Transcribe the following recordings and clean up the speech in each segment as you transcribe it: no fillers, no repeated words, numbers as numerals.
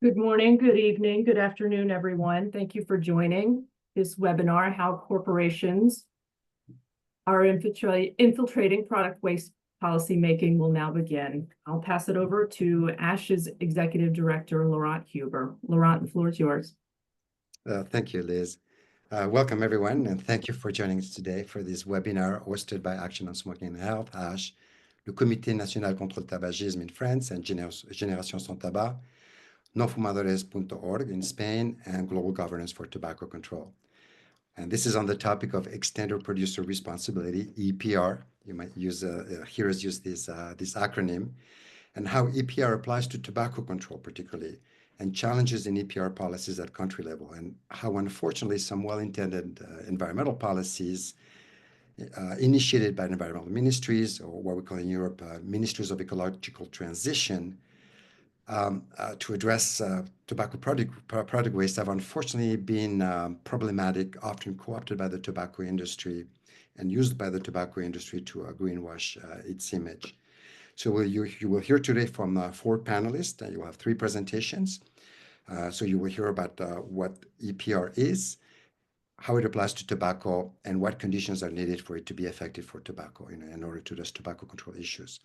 Good morning, good evening, good afternoon, everyone. Thank you for joining this webinar, How Corporations Are Infiltrating Product Waste Policymaking will now begin. I'll pass it over to ASH's Executive Director, Laurent Huber. Laurent, the floor is yours. Thank you, Liz. Welcome, everyone, and thank you for joining us today for this webinar hosted by Action on Smoking and Health, ASH, le Comité National Contre le Tabagisme in France, and Génération Sans Tabac, nofumadores.org in Spain, and Global Governance for Tobacco Control. And this is on the topic of extended producer responsibility, EPR. You might use hear us use this acronym, and how EPR applies to tobacco control particularly, and challenges in EPR policies at country level, and how unfortunately some well-intended environmental policies initiated by environmental ministries, or what we call in Europe ministries of ecological transition, to address tobacco product waste have unfortunately been problematic, often co-opted by the tobacco industry and used by the tobacco industry to greenwash its image. So you will hear today from 4 panelists, and you will have 3 presentations. So you will hear about what EPR is, how it applies to tobacco, and what conditions are needed for it to be effective for tobacco in order to address tobacco control issues.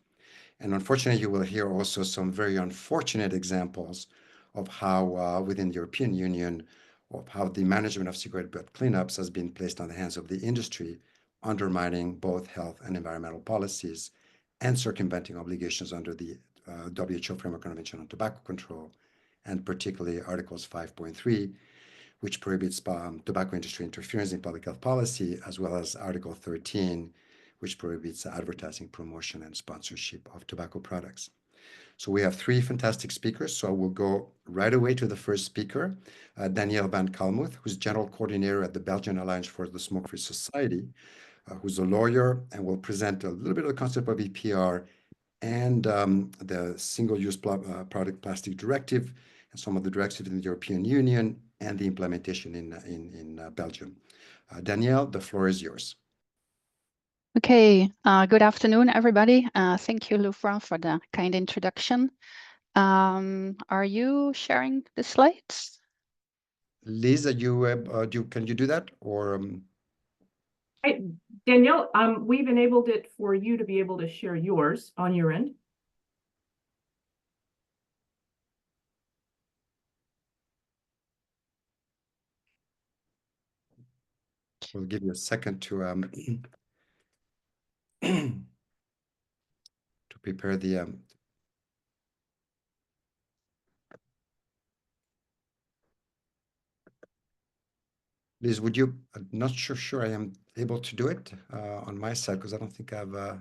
And unfortunately, you will hear also some very unfortunate examples of how within the European Union, of how the management of cigarette butt cleanups has been placed on the hands of the industry, undermining both health and environmental policies and circumventing obligations under the WHO Framework Convention on Tobacco Control, and particularly Articles 5.3, which prohibits tobacco industry interference in public health policy, as well as Article 13, which prohibits advertising, promotion, and sponsorship of tobacco products. So we have 3 fantastic speakers, so I will go right away to the first speaker, Danielle Van Kalmthout, who's General Coordinator at the Belgian Alliance for the Smoke-Free Society, who's a lawyer and will present a little bit of the concept of EPR and the single-use product plastic directive, and some of the directives in the European Union, and the implementation in Belgium. Danielle, the floor is yours. Okay, good afternoon, everybody. Thank you, Laurent, for the kind introduction. Are you sharing the slides? Liz, can you do that? Or Hey, Danielle, we've enabled it for you to be able to share yours on your end. We'll give you a second to to prepare the Liz, would you? I'm not sure I am able to do it on my side, because I don't think I've if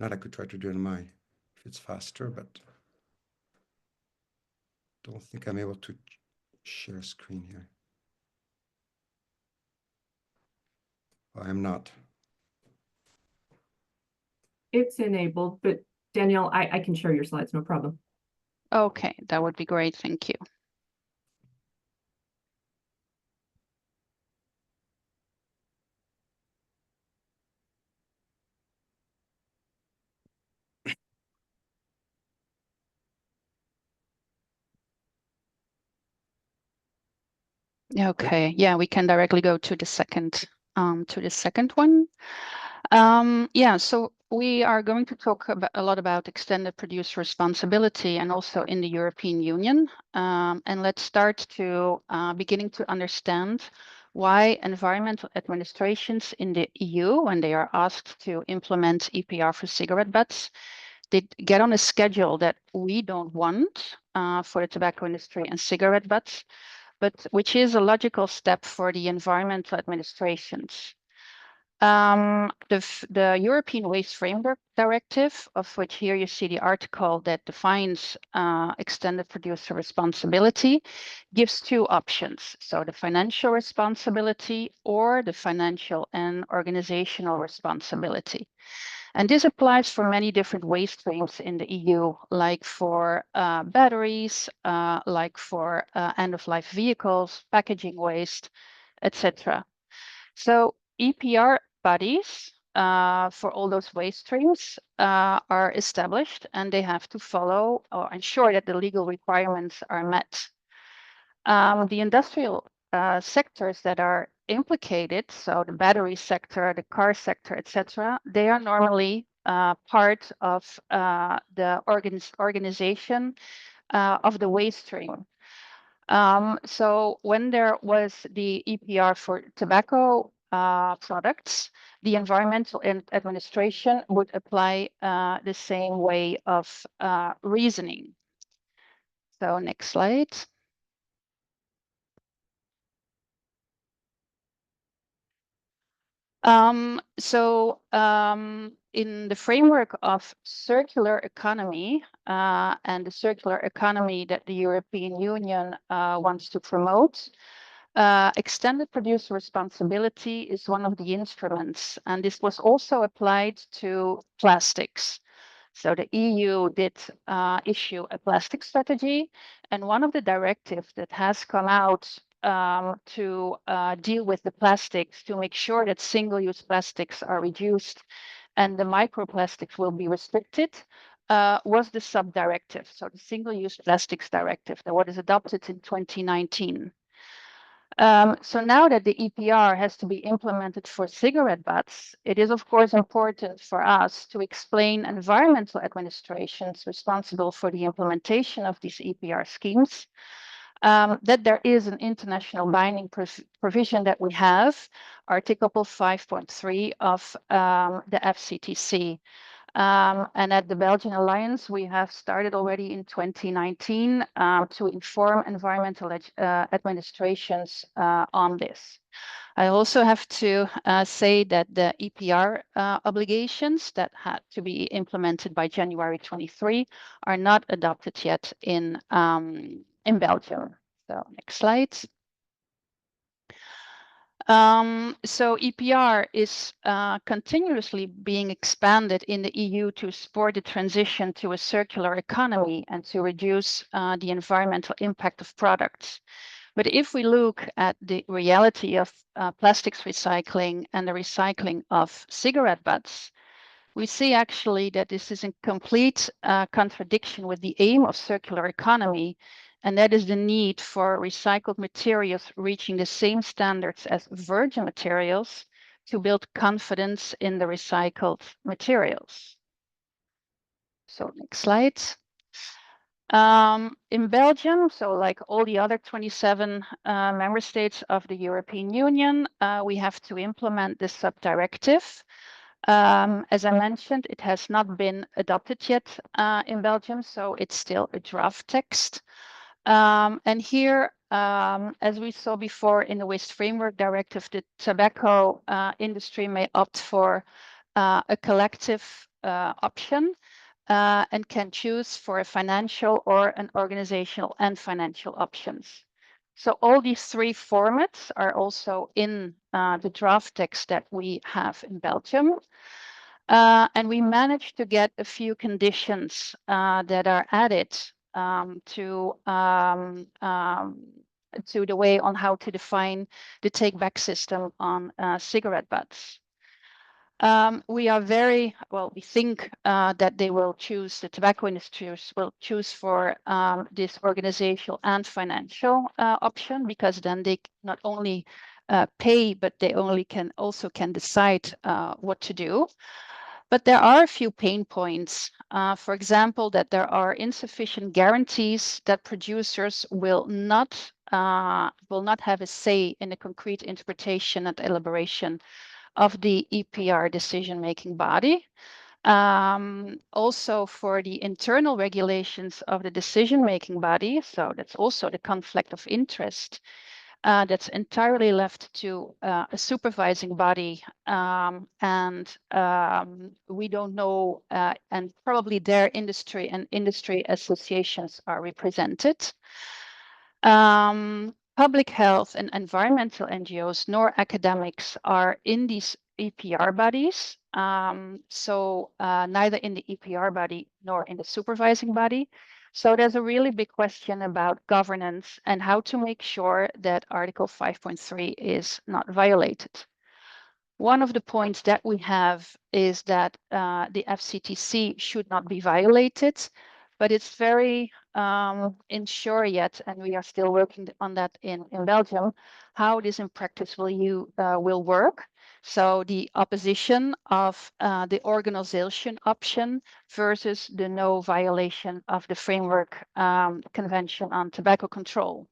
not, I could try to do it on my, if it's faster, but don't think I'm able to share screen here. I am not. It's enabled, but Danielle, I can share your slides, no problem. Okay, that would be great. Thank you. Okay, yeah, we can directly go to the second one. Yeah, so we are going to talk a lot about extended producer responsibility, and also in the European Union. And let's start to beginning to understand why environmental administrations in the EU, when they are asked to implement EPR for cigarette butts, they get on a schedule that we don't want for the tobacco industry and cigarette butts, but which is a logical step for the environmental administrations. The European Waste Framework Directive, of which here you see the article that defines extended producer responsibility, gives 2 options. So the financial responsibility or the financial and organizational responsibility. And this applies for many different waste streams in the EU, like for batteries, like for end-of-life vehicles, packaging waste, etc. So EPR bodies for all those waste streams are established, and they have to follow or ensure that the legal requirements are met. The industrial sectors that are implicated, so the battery sector, the car sector, etc., they are normally part of the organization of the waste stream. So when there was the EPR for tobacco products, the environmental administration would apply the same way of reasoning. So next slide. In the framework of circular economy and the circular economy that the European Union wants to promote, extended producer responsibility is one of the instruments, and this was also applied to plastics. So the EU did issue a plastic strategy, and one of the directives that has come out to deal with the plastics to make sure that single-use plastics are reduced and the microplastics will be restricted was the sub-directive, so the Single-Use Plastics Directive that was adopted in 2019. So now that the EPR has to be implemented for cigarette butts, it is of course important for us to explain environmental administrations responsible for the implementation of these EPR schemes, that there is an international binding provision that we have, Article 5.3 of the FCTC. And at the Belgian Alliance, we have started already in 2019 to inform environmental administrations on this. I also have to say that the EPR obligations that had to be implemented by January 23 are not adopted yet in Belgium. So next slide. So EPR is continuously being expanded in the EU to support the transition to a circular economy and to reduce the environmental impact of products. But if we look at the reality of plastics recycling and the recycling of cigarette butts, we see actually that this is in complete contradiction with the aim of circular economy, and that is the need for recycled materials reaching the same standards as virgin materials to build confidence in the recycled materials. So next slide. In Belgium, so like all the other 27 member states of the European Union, we have to implement this sub-directive. As I mentioned, it has not been adopted yet in Belgium, so it's still a draft text. And here, as we saw before in the Waste Framework Directive, the tobacco industry may opt for a collective option and can choose for a financial or an organizational and financial options. So all these three formats are also in the draft text that we have in Belgium. And we managed to get a few conditions that are added to the way on how to define the take-back system on cigarette butts. We are very, well, we think that they will choose, the tobacco industry will choose for this organizational and financial option, because then they not only pay, but they also can decide what to do. But there are a few pain points. For example, that there are insufficient guarantees that producers will not have a say in the concrete interpretation and elaboration of the EPR decision-making body. Also for the internal regulations of the decision-making body, so that's also the conflict of interest. That's entirely left to a supervising body, and we don't know, and probably their industry and industry associations are represented. Public health and environmental NGOs nor academics are in these EPR bodies, so neither in the EPR body nor in the supervising body. So there's a really big question about governance and how to make sure that Article 5.3 is not violated. One of the points that we have is that the FCTC should not be violated, but it's very unsure yet, and we are still working on that in Belgium, how this in practice will work. So the opposition of the organization option versus the no violation of the framework convention on tobacco control.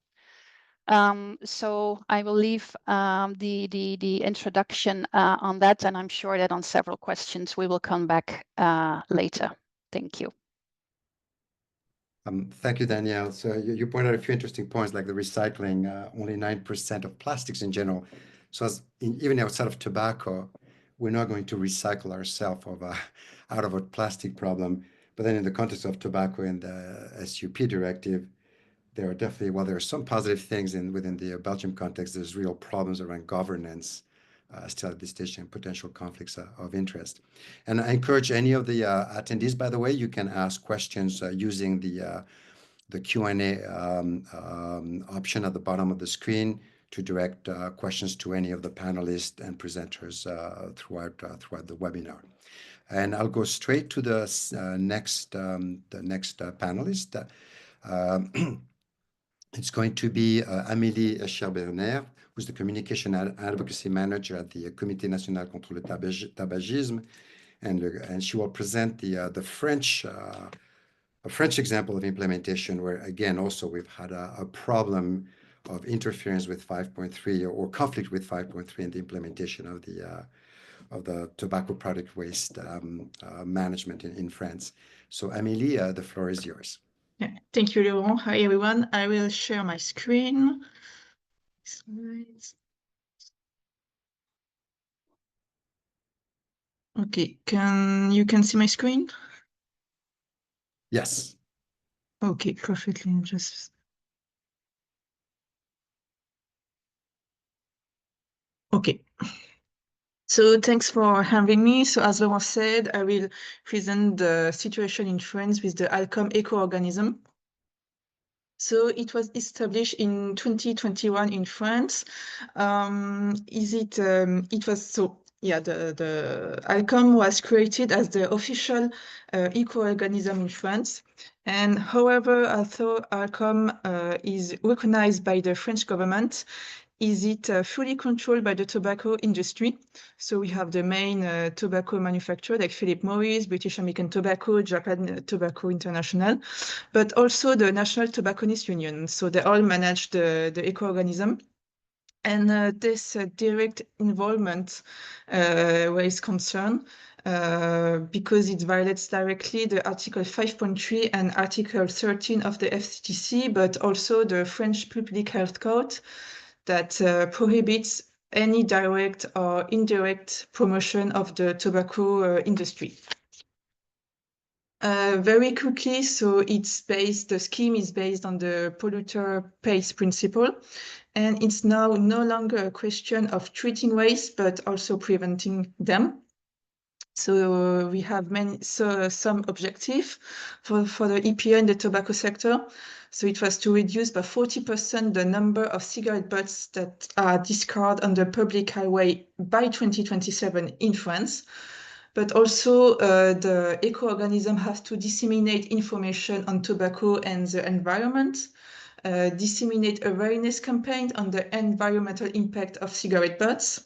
So I will leave the introduction on that, and I'm sure that on several questions we will come back later. Thank you. Thank you, Danielle. So you pointed out a few interesting points, like the recycling, only 9% of plastics in general. So even outside of tobacco, we're not going to recycle ourselves out of a plastic problem. But then in the context of tobacco and the SUP directive, there are definitely, while there are some positive things within the Belgium context, there's real problems around governance still at this stage and potential conflicts of interest. And I encourage any of the attendees, by the way, you can ask questions using the Q&A option at the bottom of the screen to direct questions to any of the panelists and presenters throughout the webinar. And I'll go straight to the next panelist. It's going to be Amélie Eschenbrenner, who's the Communication Advocacy Manager at the Comité National Contre le Tabagisme, and she will present the French example of implementation, where again also we've had a problem of interference with 5.3 or conflict with 5.3 in the implementation of the tobacco product waste management in France. So Amélie, the floor is yours. Yeah, thank you, Laurent. Hi, everyone. I will share my screen. Slides. Okay, you can see my screen? Yes. Okay, perfectly. Okay. So thanks for having me. So as Laurent said, I will present the situation in France with the ALCOM eco-organism. So it was established in 2021 in France. The ALCOM was created as the official eco-organism in France. And however, although ALCOM is recognized by the French government, is it fully controlled by the tobacco industry? So we have the main tobacco manufacturer like Philip Morris, British American Tobacco, Japan Tobacco International, but also the National Tobacconist Union. So they all manage the eco-organism. And this direct involvement where it's concerned, because it violates directly the Article 5.3 and Article 13 of the FCTC, but also the French Public Health Code that prohibits any direct or indirect promotion of the tobacco industry. Very quickly, so the scheme is based on the polluter pays principle, and it's now no longer a question of treating waste, but also preventing them. So we have some objective for the EPA in the tobacco sector. So it was to reduce by 40% the number of cigarette butts that are discarded on the public highway by 2027 in France. But also the eco-organism has to disseminate information on tobacco and the environment, disseminate awareness campaign on the environmental impact of cigarette butts,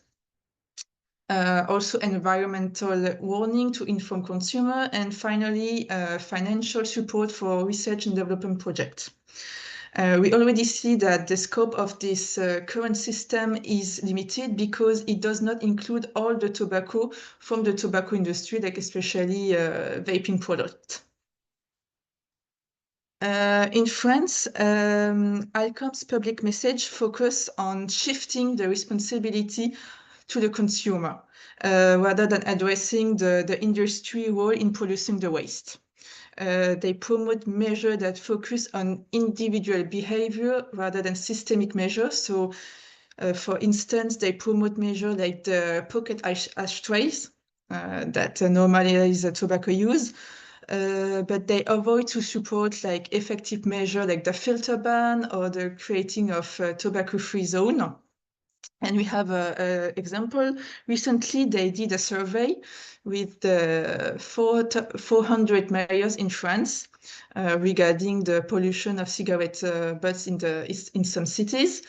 also environmental warning to inform consumer, and finally financial support for research and development projects. We already see that the scope of this current system is limited because it does not include all the tobacco from the tobacco industry, like especially vaping products. In France, ALCOM's public message focus on shifting the responsibility to the consumer, rather than addressing the industry role in producing the waste. They promote measures that focus on individual behavior rather than systemic measures. So, for instance, they promote measures like the pocket ashtrays that normalize tobacco use, but they avoid to support like effective measures like the filter ban or the creating of tobacco-free zone. And we have an example. Recently, they did a survey with 400 mayors in France regarding the pollution of cigarette butts in some cities.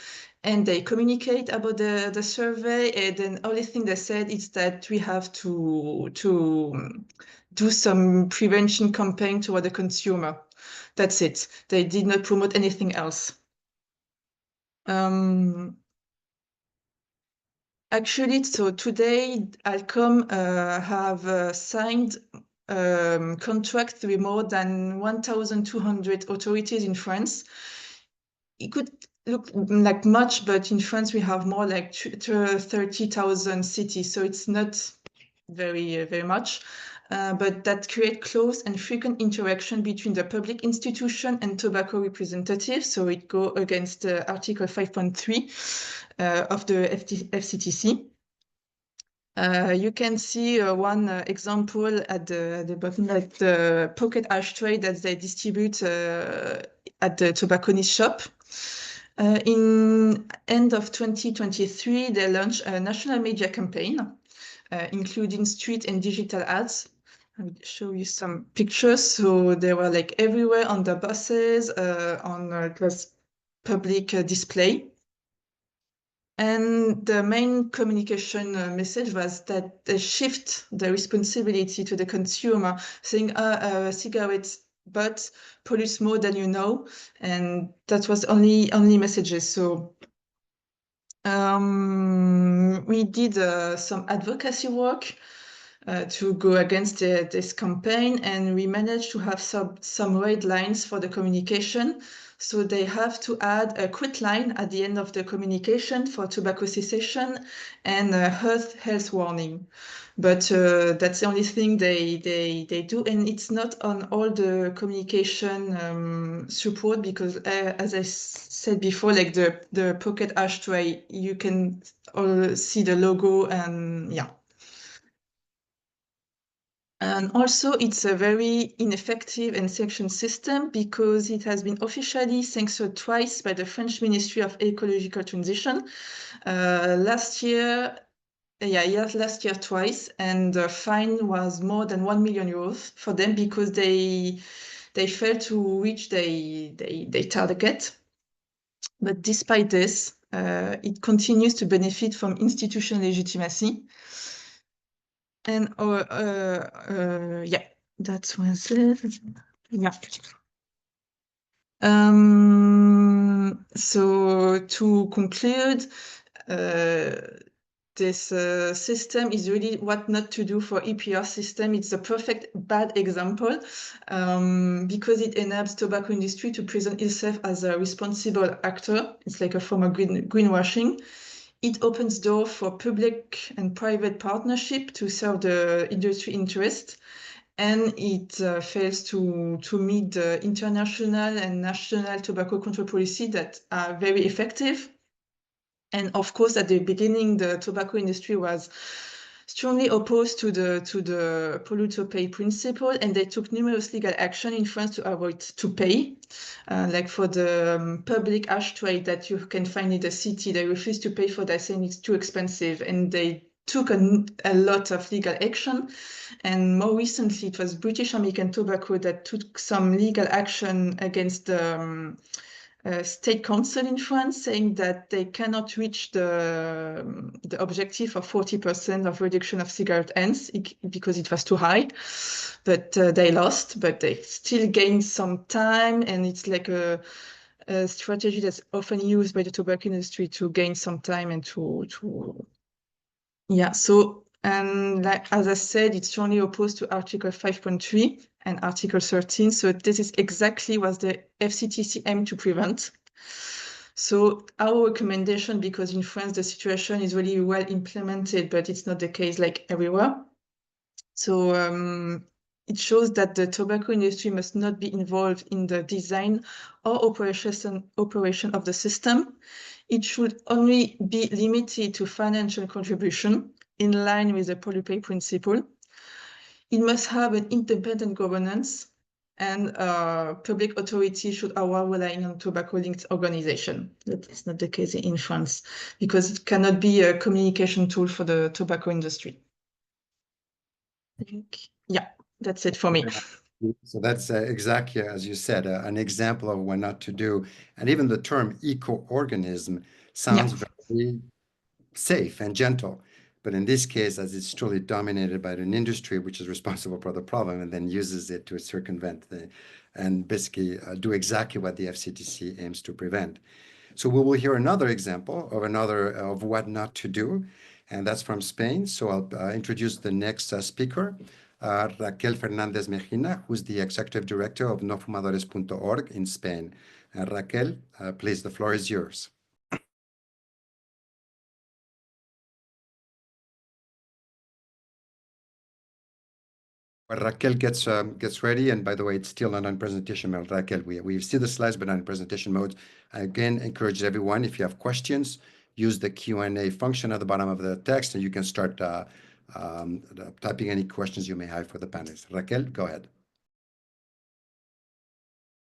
And they communicate about the survey. And then only thing they said is that we have to do some prevention campaign toward the consumer. That's it. They did not promote anything else. Actually, so today, Alcom have signed contracts with more than 1,200 authorities in France. It could look like much, but in France, we have more like 30,000 cities, so it's not very, very much. But that create close and frequent interaction between the public institution and tobacco representatives. So it go against Article 5.3 of the FCTC. You can see one example at the bottom, like the pocket ashtray that they distribute at the tobacconist shop. In end of 2023, they launched a national media campaign, including street and digital ads. I'll show you some pictures. So they were like everywhere on the buses, it was public display. And the main communication message was that they shift the responsibility to the consumer, saying cigarettes but pollutes more than you know. And that was only messages. So we did some advocacy work to go against this campaign, and we managed to have some red lines for the communication. So they have to add a quit line at the end of the communication for tobacco cessation and a health warning. But that's the only thing they do, and it's not on all the communication support, because as I said before, like the pocket ashtray, you can all see the logo, and yeah. And also, it's a very ineffective and sanctioned system because it has been officially sanctioned twice by the French Ministry of Ecological Transition. Last year twice, and the fine was more than 1 million euros for them because they failed to reach their target. But despite this, it continues to benefit from institutional legitimacy. And yeah, that was it. Yeah. So to conclude, this system is really what not to do for EPR system. It's a perfect bad example because it enables tobacco industry to present itself as a responsible actor. It's like a form of greenwashing. It opens door for public and private partnership to serve the industry interest, and it fails to meet the international and national tobacco control policy that are very effective. And of course, at the beginning, the tobacco industry was strongly opposed to the polluter pay principle, and they took numerous legal action in France to avoid to pay. Like for the public ashtray that you can find in the city, they refused to pay for that, saying it's too expensive, and they took a lot of legal action. And more recently, it was British American Tobacco that took some legal action against the State Council in France, saying that they cannot reach the objective of 40% of reduction of cigarette ends because it was too high. But they lost, but they still gained some time, and it's like a strategy that's often used by the tobacco industry to gain some time and to yeah. So, and like, as I said, it's strongly opposed to Article 5.3 and Article 13. So this is exactly what the FCTC aimed to prevent. So our recommendation, because in France, the situation is really well implemented, but it's not the case like everywhere. So it shows that the tobacco industry must not be involved in the design or operation of the system. It should only be limited to financial contribution in line with the polluter pay principle. It must have an independent governance, and public authority should avoid relying on tobacco-linked organization. That is not the case in France, because it cannot be a communication tool for the tobacco industry. Yeah, that's it for me. So that's exactly as you said, an example of what not to do. And even the term eco-organism sounds very safe and gentle. But in this case, as it's truly dominated by an industry which is responsible for the problem and then uses it to circumvent and basically do exactly what the FCTC aims to prevent. So we will hear another example of what not to do, and that's from Spain. So I'll introduce the next speaker, Raquel Fernandez-Megina, who's the executive director of nofumadores.org in Spain. Raquel, please, the floor is yours. While Raquel gets ready, and by the way, it's still not on presentation mode. Raquel, we see the slides, but not in presentation mode. I again encourage everyone, if you have questions, use the Q&A function at the bottom of the text, and you can start typing any questions you may have for the panelists. Raquel, go ahead.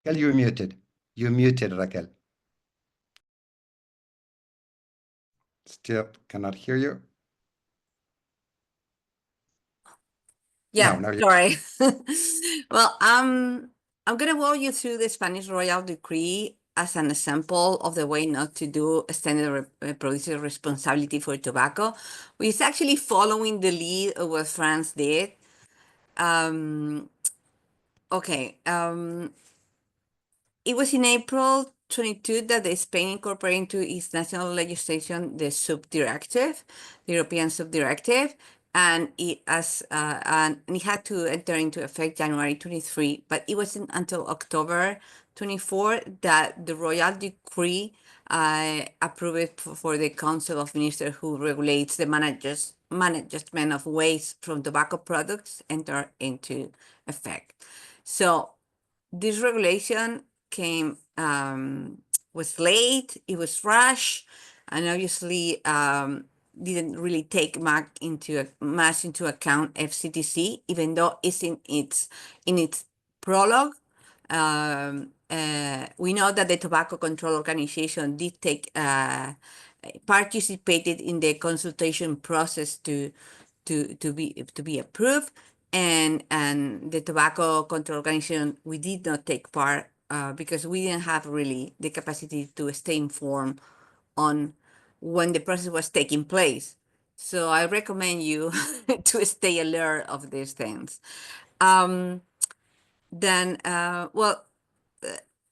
Raquel, you're muted. You're muted, Raquel. Still cannot hear you. Yeah, No, sorry. Well, I'm going to walk you through the Spanish Royal Decree as an example of the way not to do extended producer responsibility for tobacco, which is actually following the lead of what France did. Okay. It was in April 22 that the Spain incorporated into its national legislation the subdirective, the European subdirective, and it had to enter into effect January 23. But it wasn't until October 24 that the Royal Decree approved for the Council of Ministers who regulates the management of waste from tobacco products enter into effect. So this regulation came was late, it was rushed, and obviously didn't really take much into account FCTC, even though it's in its prologue. We know that the Tobacco Control Organization did participated in the consultation process to be approved, and the Tobacco Control Organization, we did not take part because we didn't have really the capacity to stay informed on when the process was taking place. So I recommend you to stay alert of these things.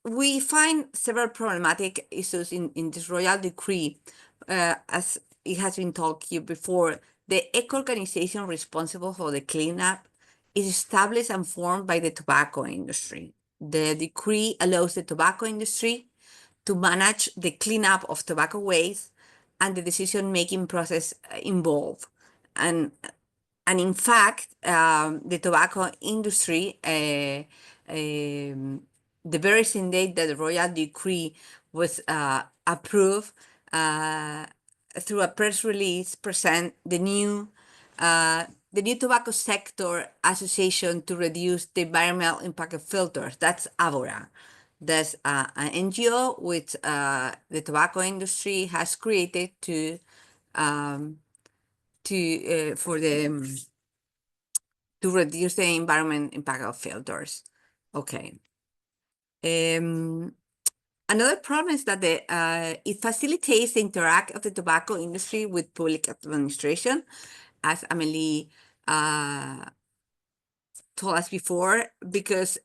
We find several problematic issues in this Royal Decree. As it has been talked here before, the eco-organization responsible for the cleanup is established and formed by the tobacco industry. The decree allows the tobacco industry to manage the cleanup of tobacco waste and the decision-making process involved. And in fact, the tobacco industry, the very same day that the Royal Decree was approved, through a press release, present the new Tobacco Sector Association to Reduce the Environmental Impact of Filters. That's ABORA. That's an NGO which the tobacco industry has created to reduce the environment impact of filters. Okay. Another problem is that it facilitates the interact of the tobacco industry with public administration, as Amélie told us before, because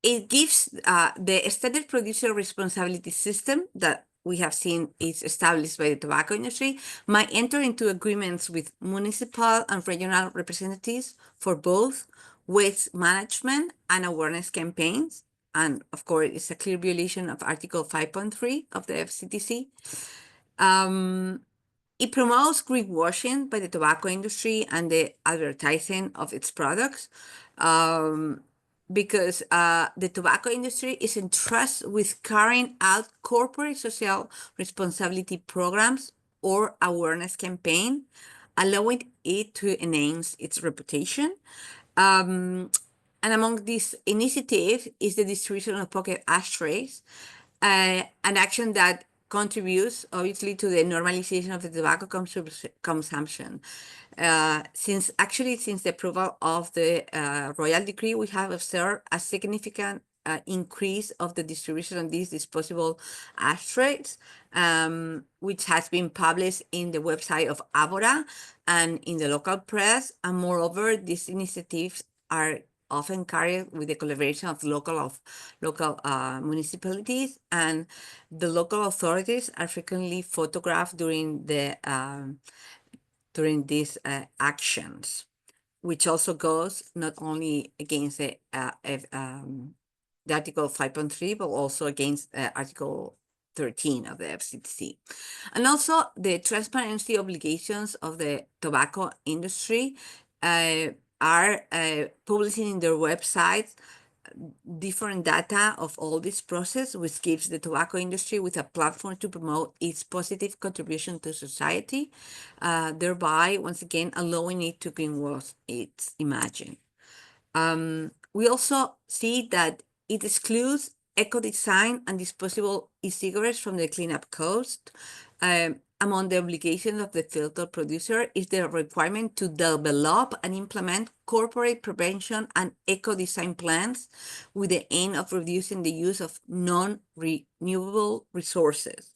it gives the extended producer responsibility system that we have seen is established by the tobacco industry might enter into agreements with municipal and regional representatives for both waste management and awareness campaigns. And of course, it's a clear violation of Article 5.3 of the FCTC. It promotes greenwashing by the tobacco industry and the advertising of its products. Because the tobacco industry is entrusted with carrying out corporate social responsibility programs or awareness campaign, allowing it to enhance its reputation. And among these initiatives is the distribution of pocket ashtrays, an action that contributes obviously to the normalization of the tobacco consumption. Since the approval of the Royal Decree, we have observed a significant increase of the distribution of these disposable ashtrays, which has been published in the website of Abora and in the local press. And moreover, these initiatives are often carried with the collaboration of local municipalities, and the local authorities are frequently photographed during these actions, which also goes not only against the Article 5.3, but also against Article 13 of the FCTC. And also the transparency obligations of the tobacco industry are publishing in their websites different data of all this process, which gives the tobacco industry with a platform to promote its positive contribution to society, thereby, once again, allowing it to greenwash its image. We also see that it excludes eco-design and disposable e-cigarettes from the cleanup cost. Among the obligations of the filter producer is the requirement to develop and implement corporate prevention and eco-design plans with the aim of reducing the use of non-renewable resources.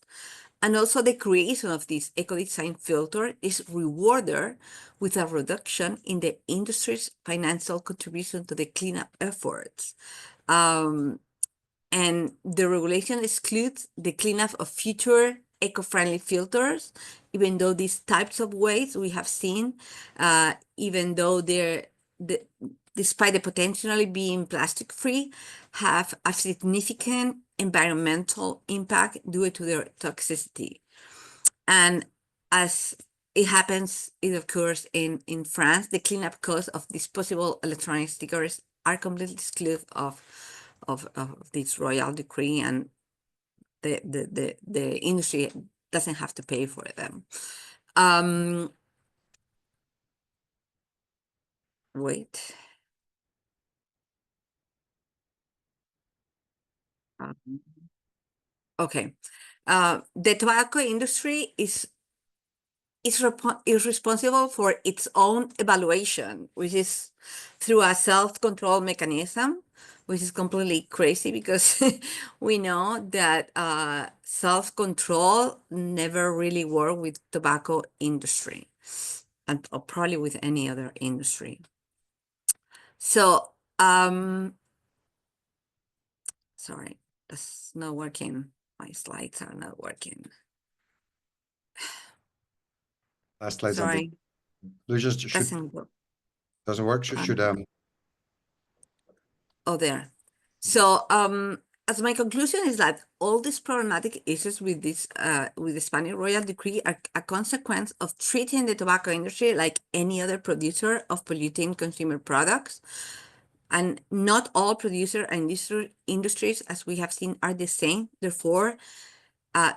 And also the creation of this eco-design filter is rewarded with a reduction in the industry's financial contribution to the cleanup efforts. And the regulation excludes the cleanup of future eco-friendly filters, even though these types of waste we have seen, even though despite the potentially being plastic-free, have a significant environmental impact due to their toxicity. And as it occurs in France, the cleanup costs of disposable electronic cigarettes are completely excluded of this Royal Decree, and the industry doesn't have to pay for them. Wait. Okay. The tobacco industry is responsible for its own evaluation, which is through a self-control mechanism, which is completely crazy because we know that self-control never really worked with tobacco industry, and or probably with any other industry. So, sorry, that's not working. My slides are not working. Last slides on Sorry, the conclusions doesn't work. doesn't work. Oh, there. So, as my conclusion is that all these problematic issues with the Spanish Royal Decree are a consequence of treating the tobacco industry like any other producer of polluting consumer products. And not all producer and industries, as we have seen, are the same. Therefore,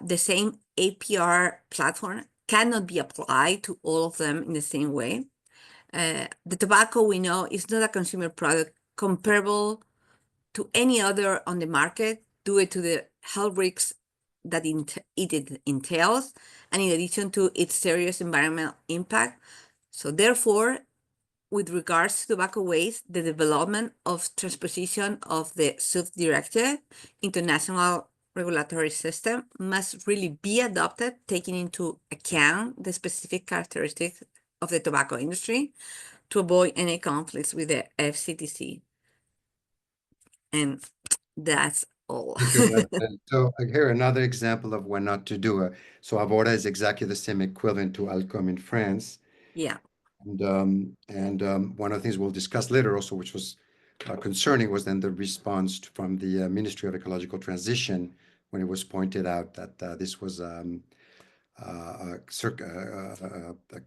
the same APR platform cannot be applied to all of them in the same way. The tobacco, we know, is not a consumer product comparable to any other on the market due to the health risks that it entails, and in addition to its serious environmental impact. So therefore, with regards to tobacco waste, the development of transposition of the sub-directive into national regulatory system must really be adopted, taking into account the specific characteristics of the tobacco industry to avoid any conflicts with the FCTC. And that's all. So here another example of what not to do. So Avora is exactly the same equivalent to Alcom in France. Yeah. And one of the things we'll discuss later also, which was concerning, was then the response from the Ministry of Ecological Transition when it was pointed out that this was a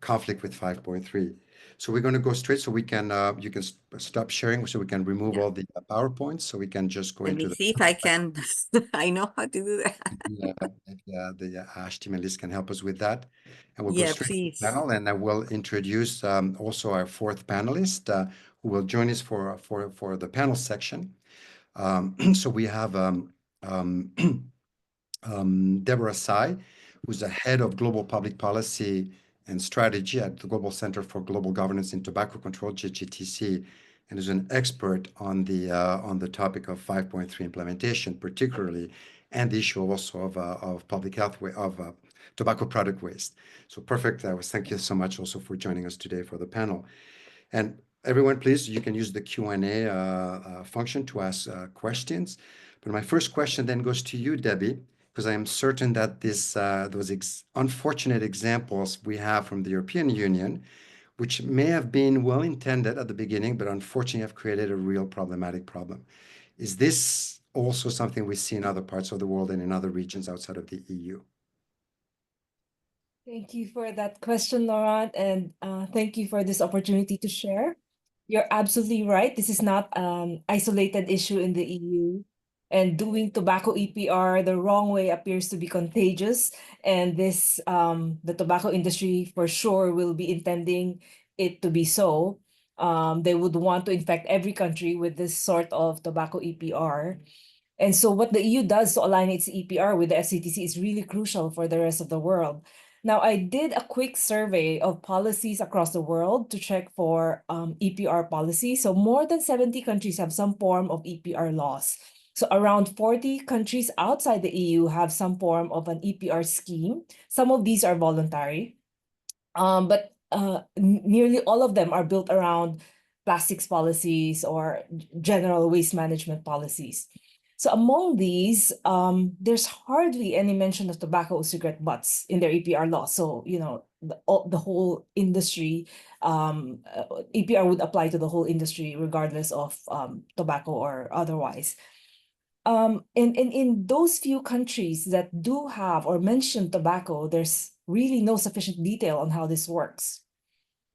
conflict with 5.3. So we're going to go straight so we can, you can stop sharing so we can remove all the PowerPoints so we can just go Let into me the. see if I can. I know how to do that. The Ash team and Liz can help us with that. And we'll go Yeah, straight to please. the panel, and I will introduce also our fourth panelist, who will join us for the panel section. So we have Deborah Sy, who's the head of global public policy and strategy at the Global Center for Global Governance in Tobacco Control, GGTC, and is an expert on the topic of 5.3 implementation, particularly, and the issue also of public health of tobacco product waste. So perfect. Thank you so much also for joining us today for the panel. And everyone, please, you can use the Q&A function to ask questions. But my first question then goes to you, Debbie, because I am certain that those unfortunate examples we have from the European Union, which may have been well-intended at the beginning, but unfortunately have created a real problematic problem. Is this also something we see in other parts of the world and in other regions outside of the EU? Thank you for that question, Laurent, and thank you for this opportunity to share. You're absolutely right. This is not an isolated issue in the EU. And doing tobacco EPR the wrong way appears to be contagious. And this, the tobacco industry for sure will be intending it to be so. They would want to infect every country with this sort of tobacco EPR. And so what the EU does to align its EPR with the FCTC is really crucial for the rest of the world. Now, I did a quick survey of policies across the world to check for EPR policy. So more than 70 countries have some form of EPR laws. So around 40 countries outside the EU have some form of an EPR scheme. Some of these are voluntary, but nearly all of them are built around plastics policies or general waste management policies. So among these, there's hardly any mention of tobacco or cigarette butts in their EPR law. So, you know, the whole industry, EPR would apply to the whole industry regardless of tobacco or otherwise. In those few countries that do have or mention tobacco, there's really no sufficient detail on how this works.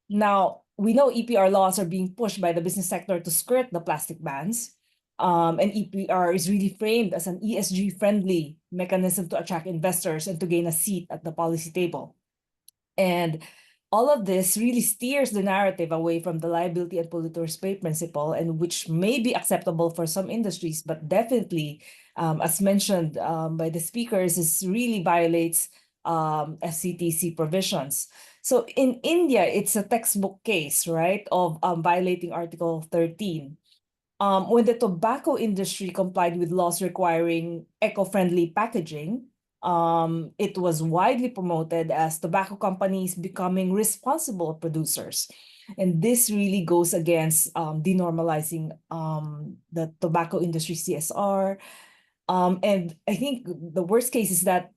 Now, we know EPR laws are being pushed by the business sector to skirt the plastic bans. And EPR is really framed as an ESG-friendly mechanism to attract investors and to gain a seat at the policy table. And all of this really steers the narrative away from the liability and polluters pay principle, and which may be acceptable for some industries, but definitely, as mentioned by the speakers, this really violates FCTC provisions. So in India, it's a textbook case, right, of violating Article 13. When the tobacco industry complied with laws requiring eco-friendly packaging, it was widely promoted as tobacco companies becoming responsible producers. And this really goes against denormalizing the tobacco industry CSR. And I think the worst case is that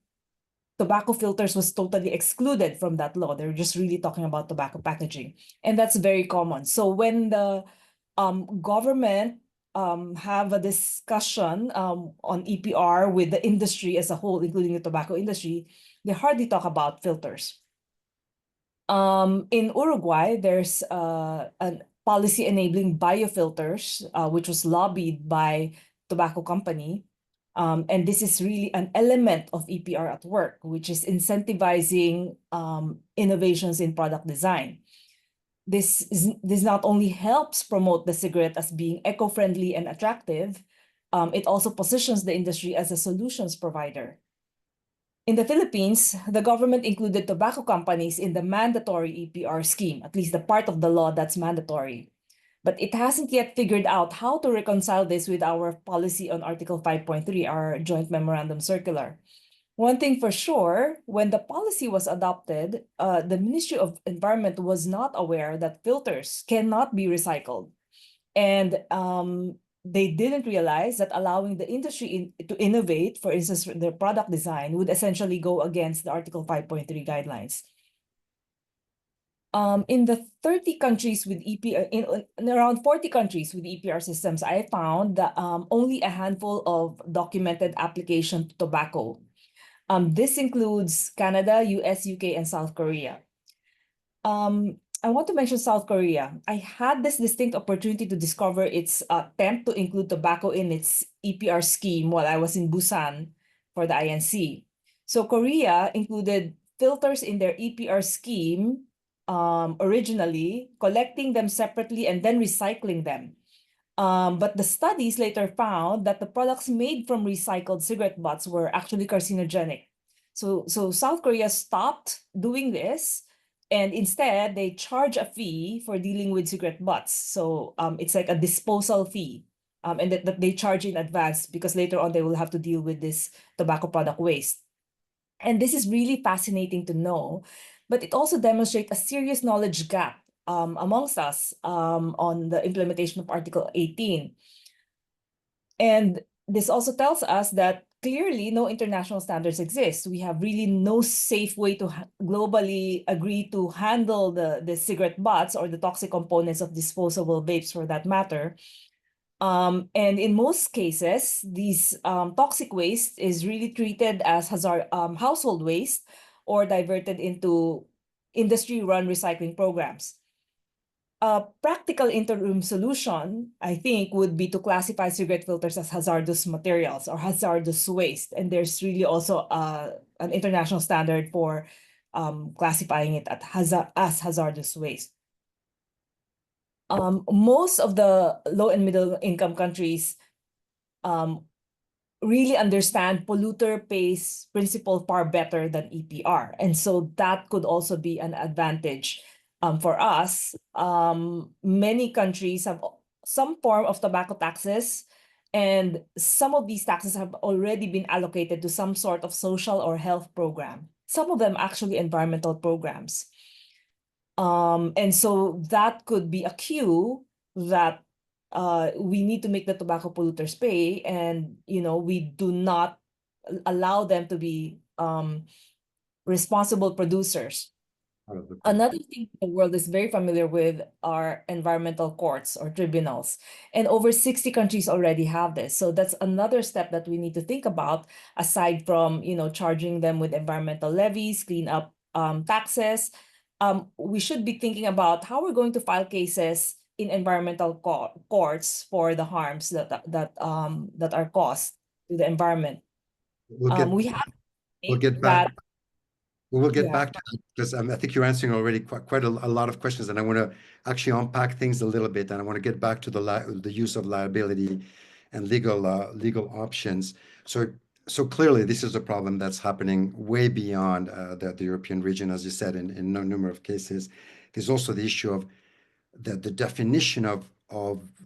tobacco filters was totally excluded from that law. They're just really talking about tobacco packaging. And that's very common. So when the government have a discussion on EPR with the industry as a whole, including the tobacco industry, they hardly talk about filters. In Uruguay, there's a policy enabling biofilters, which was lobbied by tobacco company. And this is really an element of EPR at work, which is incentivizing innovations in product design. This not only helps promote the cigarette as being eco-friendly and attractive, it also positions the industry as a solutions provider. In the Philippines, the government included tobacco companies in the mandatory EPR scheme, at least the part of the law that's mandatory. But it hasn't yet figured out how to reconcile this with our policy on Article 5.3, our joint memorandum circular. One thing for sure, when the policy was adopted, the Ministry of Environment was not aware that filters cannot be recycled. And they didn't realize that allowing the industry to innovate, for instance, their product design, would essentially go against the Article 5.3 guidelines. In the 30 countries with EPR, in around 40 countries with EPR systems, I found that only a handful of documented application to tobacco. This includes Canada, US, UK, and South Korea. I want to mention South Korea. I had this distinct opportunity to discover its attempt to include tobacco in its EPR scheme while I was in Busan for the INC. So Korea included filters in their EPR scheme originally, collecting them separately and then recycling them. But the studies later found that the products made from recycled cigarette butts were actually carcinogenic. So South Korea stopped doing this, and instead they charge a fee for dealing with cigarette butts. So it's like a disposal fee, and that they charge in advance because later on they will have to deal with this tobacco product waste. And this is really fascinating to know, but it also demonstrates a serious knowledge gap amongst us on the implementation of Article 18. And this also tells us that clearly no international standards exist. We have really no safe way to globally agree to handle the cigarette butts or the toxic components of disposable vapes for that matter. And in most cases, these toxic waste is really treated as household waste or diverted into industry-run recycling programs. A practical interim solution, I think, would be to classify cigarette filters as hazardous materials or hazardous waste. And there's really also an international standard for classifying it as hazardous waste. Most of the low and middle income countries really understand polluter pays principle far better than EPR. And so that could also be an advantage for us. Many countries have some form of tobacco taxes, and some of these taxes have already been allocated to some sort of social or health program. Some of them actually environmental programs. And so that could be a cue that we need to make the tobacco polluters pay, and we do not allow them to be responsible producers. Another thing the world is very familiar with are environmental courts or tribunals, and over 60 countries already have this. So that's another step that we need to think about, aside from charging them with environmental levies, clean up taxes. We should be thinking about how we're going to file cases in environmental courts for the harms that are caused to the environment. We'll get back. We will get back to that because I think you're answering already quite a lot of questions, and I want to actually unpack things a little bit, and I want to get back to the use of liability and legal options. So clearly, this is a problem that's happening way beyond the European region, as you said, in a number of cases. There's also the issue of the definition of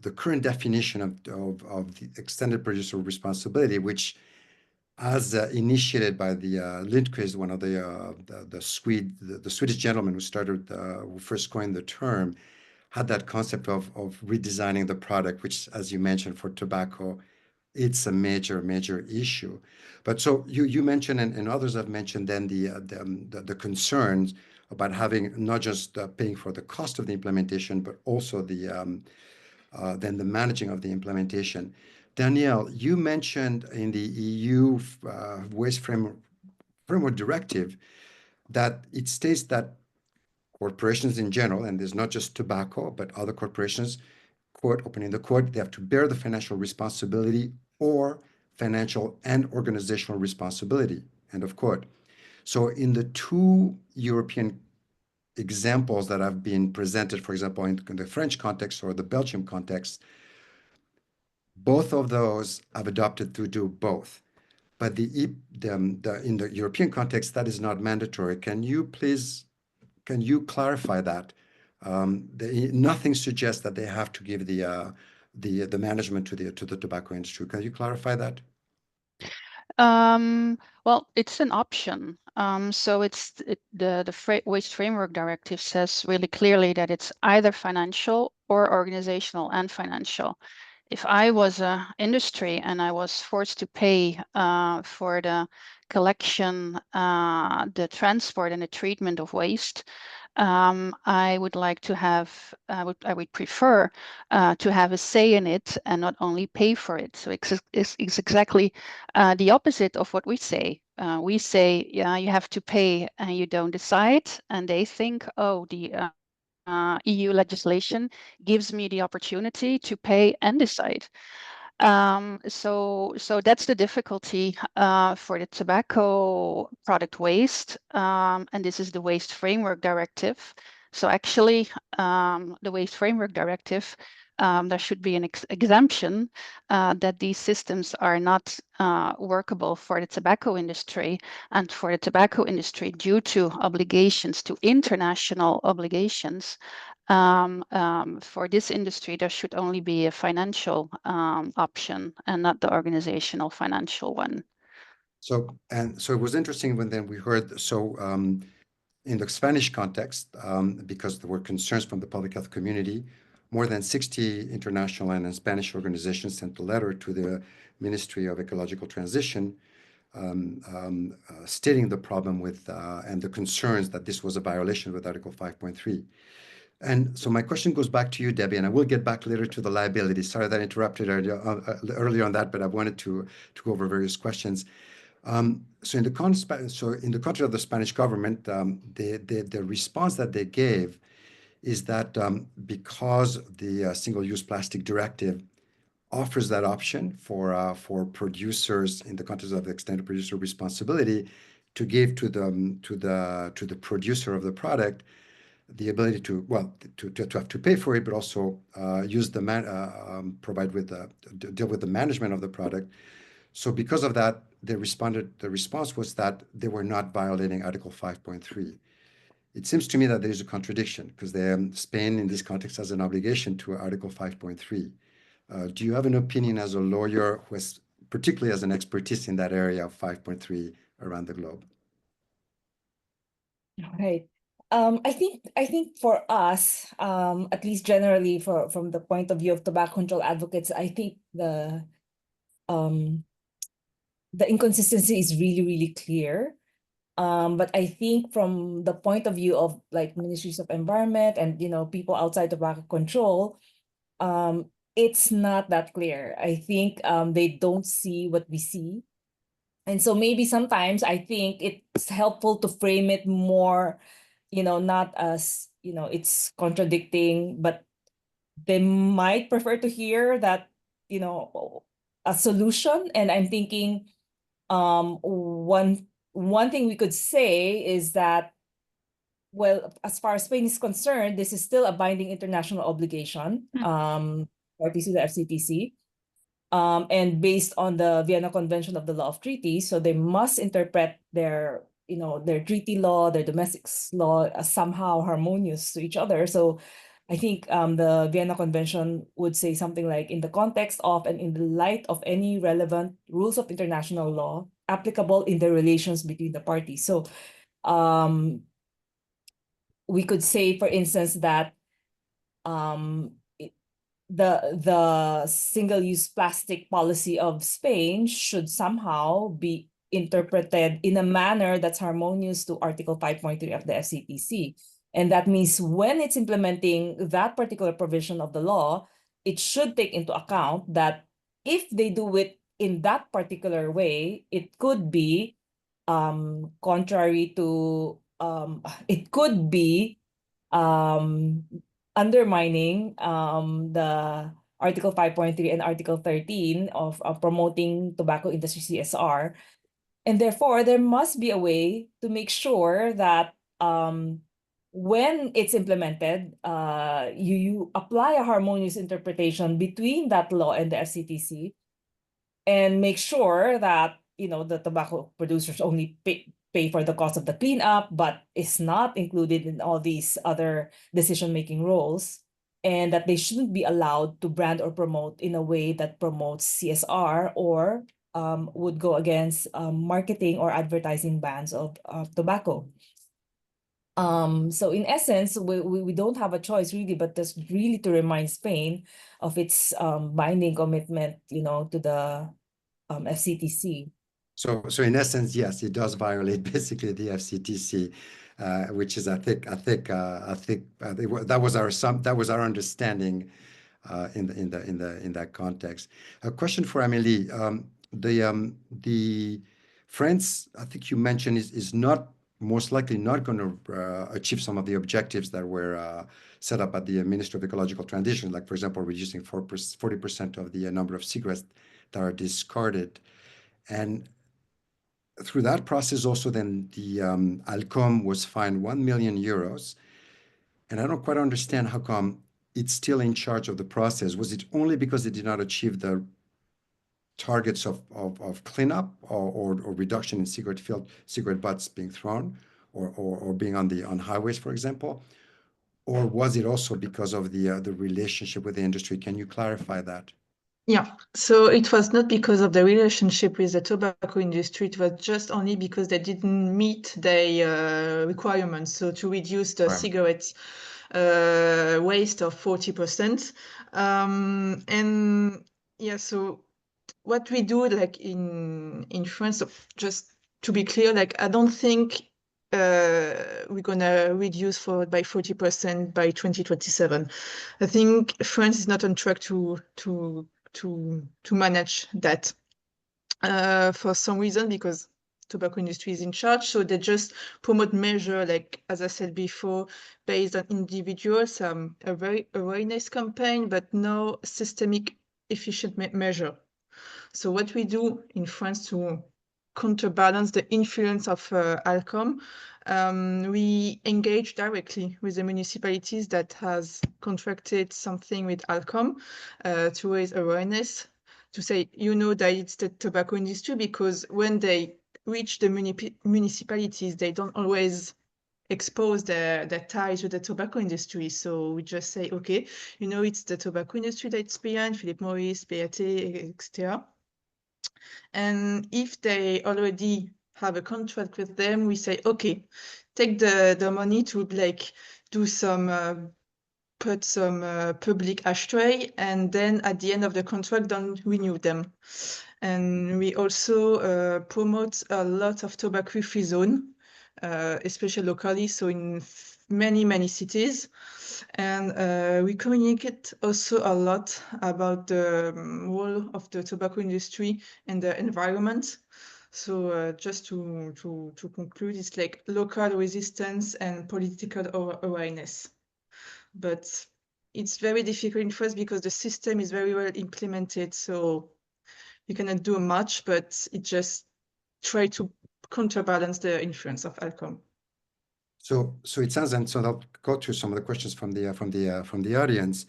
the current definition of the extended producer responsibility, which as initiated by the Lindqvist, one of the Swedish gentleman who first coined the term, had that concept of redesigning the product, which, as you mentioned, for tobacco, it's a major issue. But so you mentioned, and others have mentioned, then the concerns about having not just paying for the cost of the implementation, but also then the managing of the implementation. Danielle, you mentioned in the EU Waste Framework Directive that it states that corporations in general, and there's not just tobacco, but other corporations, quote, opening the quote, they have to bear the financial responsibility or financial and organizational responsibility, end of quote. So in the two European examples that have been presented, for example, in the French context or the Belgian context, both of those have adopted to do both. But in the European context, that is not mandatory. Can you clarify that? Nothing suggests that they have to give the management to the tobacco industry. Can you clarify that? Well, it's an option. So the Waste Framework Directive says really clearly that it's either financial or organizational and financial. If I was an industry and I was forced to pay for the collection, the transport and the treatment of waste, I would like to have, I would prefer to have a say in it and not only pay for it. So it's exactly the opposite of what we say. We say, yeah, you have to pay and you don't decide. And they think, oh, the EU legislation gives me the opportunity to pay and decide. So that's the difficulty for the tobacco product waste. And this is the Waste Framework Directive So actually, the Waste Framework Directive, there should be an exemption that these systems are not workable for the tobacco industry, and for the tobacco industry due to obligations, to international obligations. For this industry, there should only be a financial option and not the organizational financial one. So it was interesting when then we heard, in the Spanish context, because there were concerns from the public health community, more than 60 international and Spanish organizations sent a letter to the Ministry of Ecological Transition stating the problem with and the concerns that this was a violation with Article 5.3. And so my question goes back to you, Debbie, and I will get back later to the liability. Sorry that I interrupted earlier on that, but I wanted to go over various questions. So in the context of the Spanish government, the response that they gave is that because the single-use plastic directive offers that option for producers in the context of extended producer responsibility to give to the producer of the product the ability to have to pay for it, but also use the deal with the management of the product. So because of that, the response was that they were not violating Article 5.3. It seems to me that there is a contradiction because Spain in this context has an obligation to Article 5.3. Do you have an opinion as a lawyer who has particularly has an expertise in that area of 5.3 around the globe? Right. I think for us, at least generally from the point of view of tobacco control advocates, I think the inconsistency is really, really clear. But I think from the point of view of like ministries of environment and people outside tobacco control, it's not that clear. I think they don't see what we see. And so maybe sometimes I think it's helpful to frame it more, not as, it's contradicting, but they might prefer to hear that, a solution. And I'm thinking one thing we could say is that, well, as far as Spain is concerned, this is still a binding international obligation, parties to the FCTC. And based on the Vienna Convention of the Law of Treaties, so they must interpret their treaty law, their domestic law as somehow harmonious to each other. So I think the Vienna Convention would say something like, in the context of and in the light of any relevant rules of international law applicable in the relations between the parties. So we could say, for instance, that the single-use plastic policy of Spain should somehow be interpreted in a manner that's harmonious to Article 5.3 of the FCTC. And that means when it's implementing that particular provision of the law, it should take into account that if they do it in that particular way, it could be contrary to, it could be undermining the Article 5.3 and Article 13 of promoting tobacco industry CSR. And therefore, there must be a way to make sure that when it's implemented, you apply a harmonious interpretation between that law and the FCTC and make sure that the tobacco producers only pay for the cost of the cleanup, but is not included in all these other decision-making roles, and that they shouldn't be allowed to brand or promote in a way that promotes CSR or would go against marketing or advertising bans of tobacco. So in essence, we don't have a choice really, but just really to remind Spain of its binding commitment, to the FCTC. So in essence, yes, it does violate basically the FCTC, which is I think that was our understanding in that context. A question for Amélie. The France, I think you mentioned, is not most likely not going to achieve some of the objectives that were set up at the Ministry of Ecological Transition, like for example reducing 40% of the number of cigarettes that are discarded. And through that process also then the Alcom was fined 1 million euros. And I don't quite understand how come it's still in charge of the process. Was it only because it did not achieve the targets of cleanup or reduction in cigarette butts being thrown or being on highways, for example? Or was it also because of the relationship with the industry? Can you clarify that? Yeah, so it was not because of the relationship with the tobacco industry. It was just only because they didn't meet their requirements. So to reduce the Right. cigarettes waste of 40%. And yeah, so what we do like in France, so just to be clear, like I don't think we're gonna reduce by 40% by 2027. I think France is not on track to manage that for some reason, because tobacco industry is in charge. So they just promote measure, like as I said before, based on individuals, a very awareness campaign, but no systemic efficient measure. So what we do in France to counterbalance the influence of ALCOM, we engage directly with the municipalities that has contracted something with ALCOM to raise awareness, to say, you know, that it's the tobacco industry, because when they reach the municipalities, they don't always expose their ties with the tobacco industry. So we just say, okay, you know, it's the tobacco industry that's behind, Philip Morris, BAT, etc. And if they already have a contract with them, we say, okay, take the money to like do some, put some public ashtray, and then at the end of the contract, don't renew them. And we also promote a lot of tobacco-free zone, especially locally, so in many cities. And we communicate also a lot about the role of the tobacco industry and the environment. So just to conclude, it's like local resistance and political awareness. But it's very difficult in France because the system is very well implemented. So you cannot do much, but it just try to counterbalance the influence of ALCOM. So it sounds, and so I'll go through some of the questions from the audience.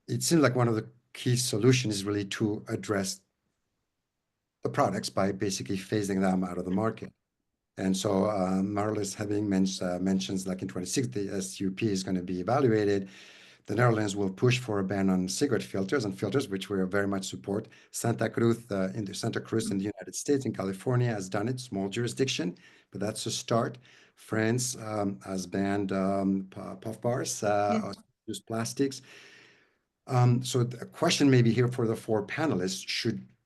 It seems like one of the key solutions is really to address the products by basically phasing them out of the market. And so Marlis having mentions like in 26, the SUP is going to be evaluated. The Netherlands will push for a ban on cigarette filters and filters, which we very much support. Santa Cruz in the United States, in California, has done it, small jurisdiction, but that's a start. France has banned puff bars, use plastics. So the question maybe here for the four panelists,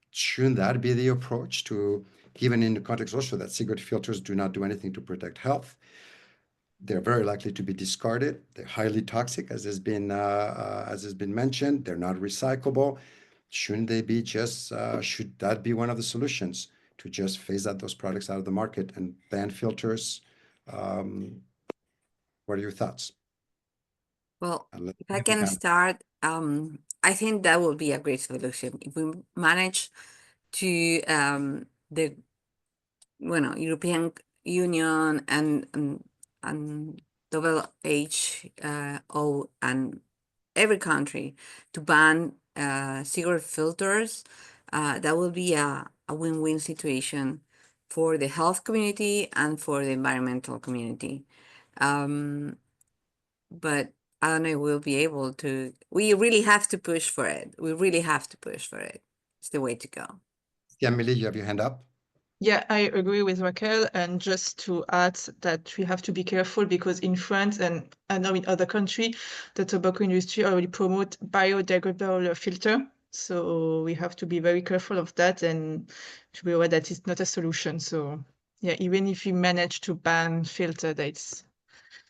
shouldn't that be the approach to, given in the context also that cigarette filters do not do anything to protect health? They're very likely to be discarded. They're highly toxic, as has been mentioned. They're not recyclable. Shouldn't they be just? Should that be one of the solutions, to just phase out those products out of the market and ban filters? What are your thoughts? Well, if I can start, I think that would be a great solution if we manage to the European Union and WHO and every country to ban cigarette filters. That will be a win-win situation for the health community and for the environmental community. But I don't know if we'll be able to. We really have to push for it. We really have to push for it. It's the way to go. Yeah, Amélie, you have your hand up. Yeah, I agree with Raquel. And just to add that we have to be careful, because in France and I know in other countries, the tobacco industry already promote biodegradable filter. So we have to be very careful of that and to be aware that it's not a solution. So yeah, even if we manage to ban filter, they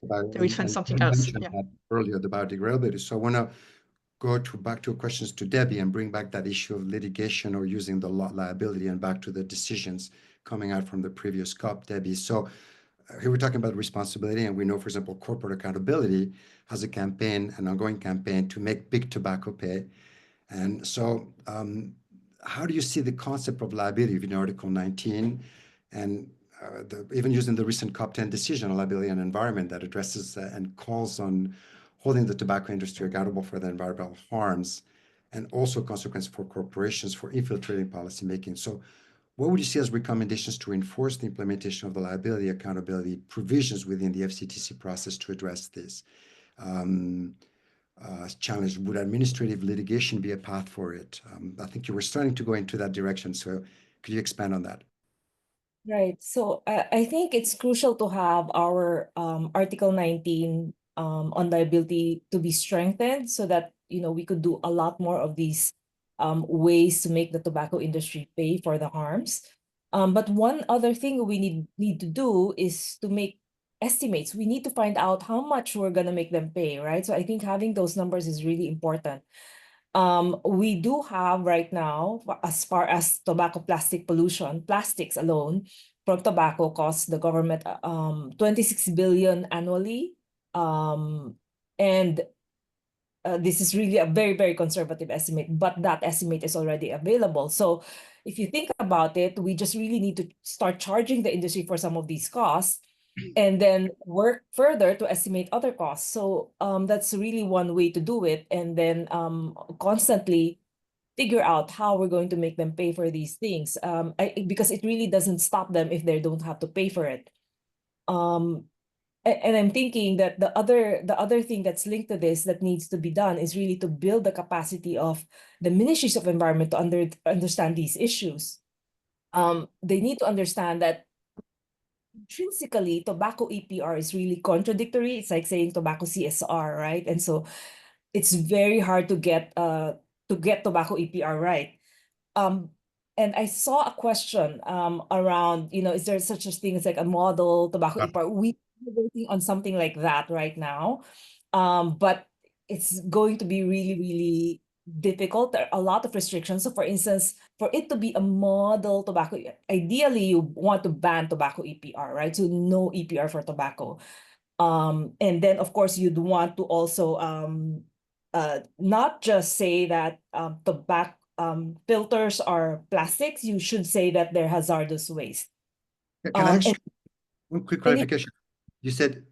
will find something else. Mentioned that earlier, the biodegradability. So I want to go back to questions to Debbie and bring back that issue of litigation or using the liability, and back to the decisions coming out from the previous COP, Debbie. So here we're talking about responsibility, and we know, for example, corporate accountability has a campaign, an ongoing campaign to make big tobacco pay. And so how do you see the concept of liability in Article 19? And even using the recent COP10 decision on liability and environment that addresses and calls on holding the tobacco industry accountable for the environmental harms and also consequences for corporations for infiltrating policymaking. So what would you see as recommendations to enforce the implementation of the liability accountability provisions within the FCTC process to address this challenge? Would administrative litigation be a path for it? I think you were starting to go into that direction. So could you expand on that? Right. So I think it's crucial to have our Article 19 on liability to be strengthened so that, we could do a lot more of these ways to make the tobacco industry pay for the harms. But one other thing we need to do is to make estimates. We need to find out how much we're going to make them pay, right? So I think having those numbers is really important. We do have right now, as far as tobacco plastic pollution, plastics alone from tobacco costs the government 26 billion annually. And this is really a very, very conservative estimate, but that estimate is already available. So if you think about it, we just really need to start charging the industry for some of these costs and then work further to estimate other costs. So that's really one way to do it. And then constantly figure out how we're going to make them pay for these things, because it really doesn't stop them if they don't have to pay for it. And I'm thinking that the other thing that's linked to this that needs to be done is really to build the capacity of the ministries of environment to understand these issues. They need to understand that intrinsically tobacco EPR is really contradictory. It's like saying tobacco CSR, right? And so it's very hard to get tobacco EPR right. And I saw a question around, is there such a thing as like a model tobacco EPR? We're working on something like that right now, but it's going to be really, really difficult. There are a lot of restrictions. So for instance, for it to be a model tobacco, ideally you want to ban tobacco EPR, right? So no EPR for tobacco. And then of course you'd want to also not just say that tobacco filters are plastics. You should say that they're hazardous waste. Can I ask one quick clarification? You said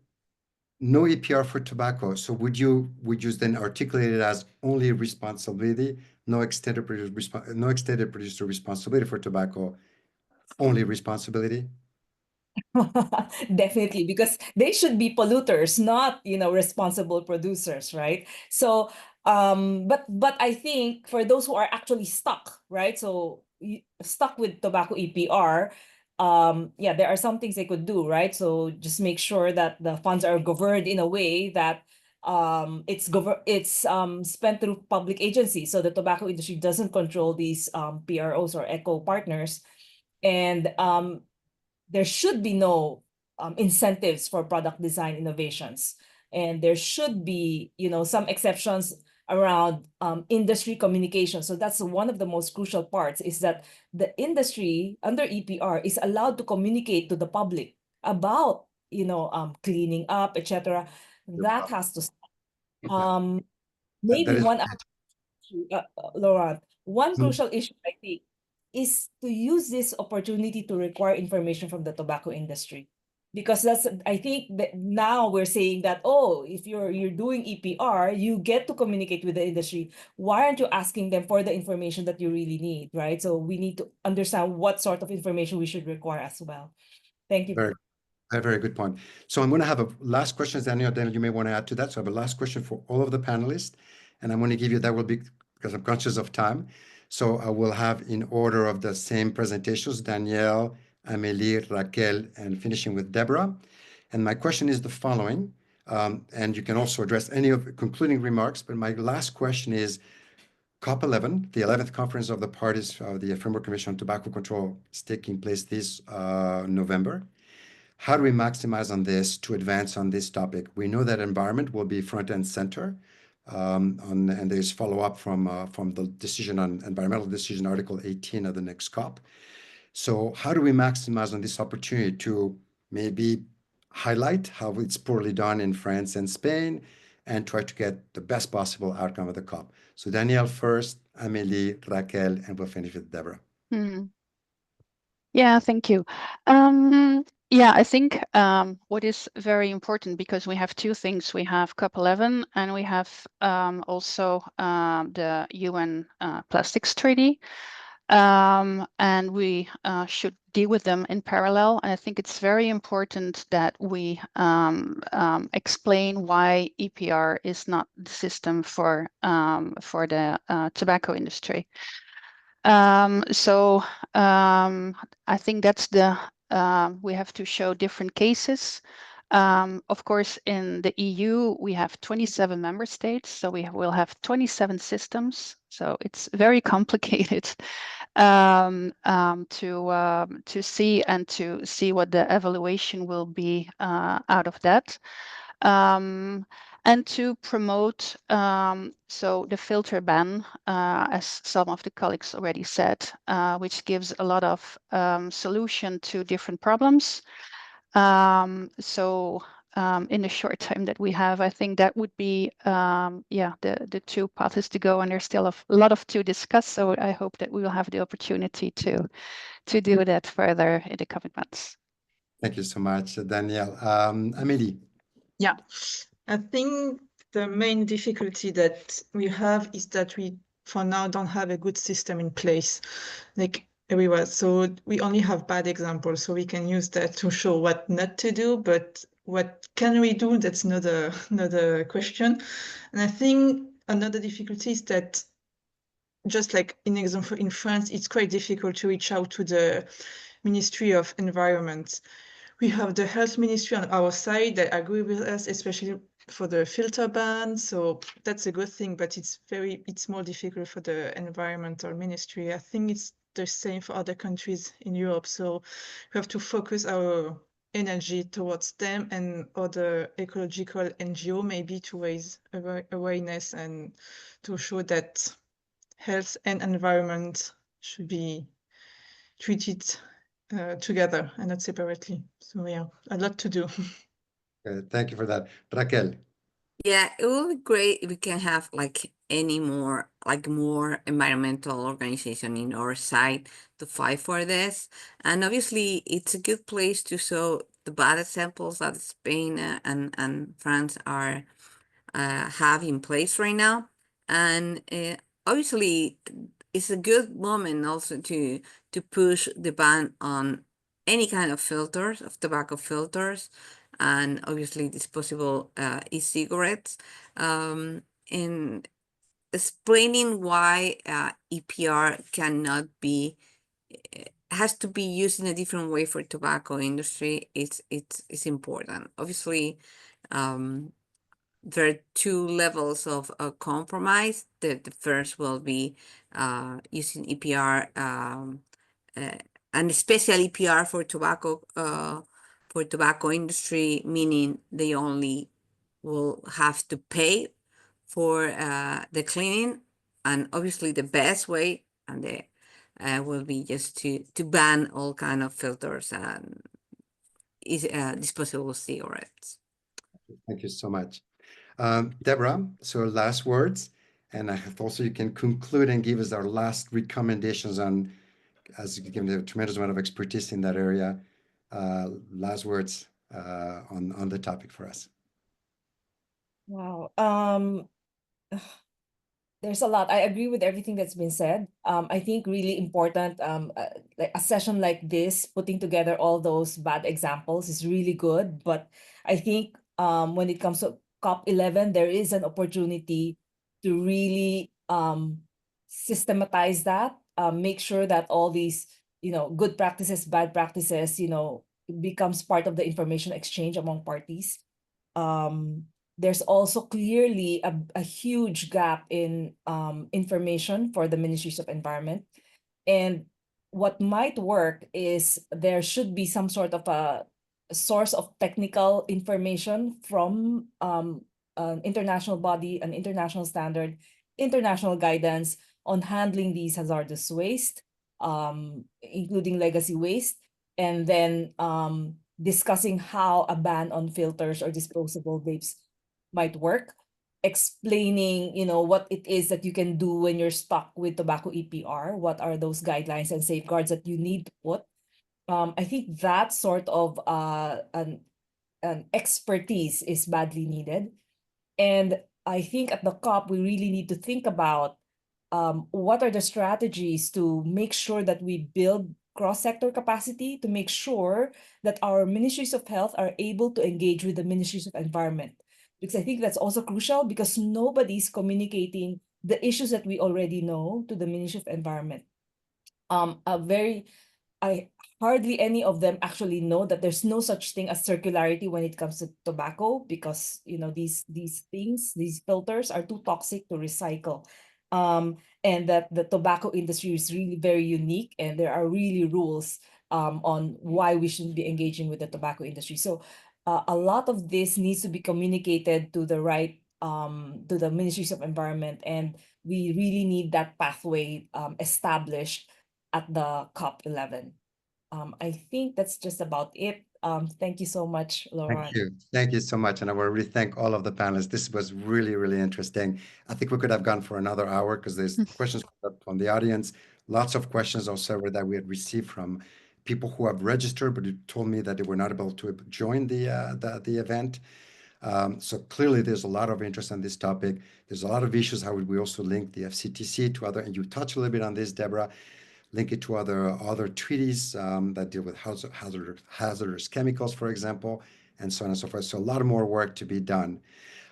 no EPR for tobacco. So would you then articulate it as only responsibility, no extended producer responsibility for tobacco, only responsibility? Definitely, because they should be polluters, not responsible producers, right? So but I think for those who are actually stuck, right? So stuck with tobacco EPR, yeah, there are some things they could do, right? So just make sure that the funds are governed in a way that it's spent through public agencies, so the tobacco industry doesn't control these PROs or eco partners, and there should be no incentives for product design innovations, and there should be some exceptions around industry communication. So that's one of the most crucial parts, is that the industry under EPR is allowed to communicate to the public about cleaning up, etc. That has to stop. Maybe one Laurent, one crucial issue I think is to use this opportunity to require information from the tobacco industry, because I think that now we're saying that, oh, if you're doing EPR, you get to communicate with the industry. Why aren't you asking them for the information that you really need, right? So we need to understand what sort of information we should require as well. Thank you. Very good point. So I'm going to have a last question, Danielle. Danielle, you may want to add to that. So I have a last question for all of the panelists, and I'm going to give you, that will be because I'm conscious of time. So I will have in order of the same presentations, Danielle, Amélie, Raquel, and finishing with Deborah. And my question is the following, and you can also address any of concluding remarks, but my last question is, COP11, the 11th Conference of the Parties of the Framework Convention on Tobacco Control, is taking place this November. How do we maximize on this to advance on this topic? We know that environment will be front and center, and there's follow-up from the decision on environmental decision, Article 18 of the next COP. So how do we maximize on this opportunity to maybe highlight how it's poorly done in France and Spain and try to get the best possible outcome of the COP? So Danielle first, Amélie, Raquel, and we'll finish with Deborah. Yeah, thank you. Yeah, I think what is very important, because we have two things. We have COP11 and we have also the UN Plastics Treaty. And we should deal with them in parallel. And I think it's very important that we explain why EPR is not the system for the tobacco industry. So I think that's we have to show different cases. Of course, in the EU, we have 27 member states, so we will have 27 systems. So it's very complicated to see and to see what the evaluation will be out of that. And to promote so the filter ban, as some of the colleagues already said, which gives a lot of solution to different problems. So in the short time that we have, I think that would be the two paths to go, and there's still a lot of to discuss. So I hope that we will have the opportunity to do that further in the coming months. Thank you so much, Danielle. Amélie. Yeah, I think the main difficulty that we have is that we, for now, don't have a good system in place, like everywhere. So we only have bad examples, so we can use that to show what not to do, but what can we do? That's another question. And I think another difficulty is that, just like in example in France, it's quite difficult to reach out to the Ministry of Environment. We have the health ministry on our side that agree with us, especially for the filter ban. So that's a good thing, but it's more difficult for the environmental ministry. I think it's the same for other countries in Europe. So we have to focus our energy towards them and other ecological NGO, maybe, to raise awareness and to show that health and environment should be treated together and not separately. So yeah, a lot to do. Thank you for that. Raquel. Yeah, it would be great if we can have like more environmental organization in our side to fight for this. And obviously it's a good place to show the bad examples that Spain and France are have in place right now. And obviously it's a good moment also to push the ban on any kind of filters, of tobacco filters, and obviously disposable e-cigarettes, and explaining why EPR cannot be, has to be used in a different way for tobacco industry. It's important. Obviously, there are two levels of compromise. The first will be using EPR, and especially EPR for tobacco industry, meaning they only will have to pay for the cleaning, and obviously the best way and the will be just to ban all kind of filters and disposable cigarettes. Thank you so much. Deborah, so last words, and I have also, you can conclude and give us our last recommendations on, as you give a tremendous amount of expertise in that area, last words on the topic for us. Wow. There's a lot. I agree with everything that's been said. I think really important, like a session like this, putting together all those bad examples is really good. But I think when it comes to COP11, there is an opportunity to really systematize that, make sure that all these, good practices, bad practices, becomes part of the information exchange among parties. There's also clearly a huge gap in information for the Ministries of Environment. And what might work is there should be some sort of a source of technical information from an international body, an international standard, international guidance on handling these hazardous waste, including legacy waste, and then discussing how a ban on filters or disposable vapes might work, explaining, what it is that you can do when you're stuck with tobacco EPR, what are those guidelines and safeguards that you need to put, I think that sort of an expertise is badly needed. And I think at the COP, we really need to think about what are the strategies to make sure that we build cross-sector capacity, to make sure that our ministries of health are able to engage with the ministries of environment. Because I think that's also crucial, because nobody's communicating the issues that we already know to the Ministry of Environment. Hardly any of them actually know that there's no such thing as circularity when it comes to tobacco, because these things, these filters are too toxic to recycle. And that the tobacco industry is really very unique, and there are really rules on why we shouldn't be engaging with the tobacco industry. So a lot of this needs to be communicated to the right to the Ministries of Environment, and we really need that pathway established at the COP11. I think that's just about it. Thank you so much, Laurent. Thank you. Thank you so much. And I want to really thank all of the panelists. This was really, really interesting. I think we could have gone for another hour because there's questions from the audience. Lots of questions also that we had received from people who have registered, but who told me that they were not able to join the event. So clearly there's a lot of interest on this topic. There's a lot of issues. How would we also link the FCTC to other, and you touched a little bit on this, Deborah, link it to other treaties that deal with hazardous chemicals, for example, and so on and so forth. So a lot more work to be done.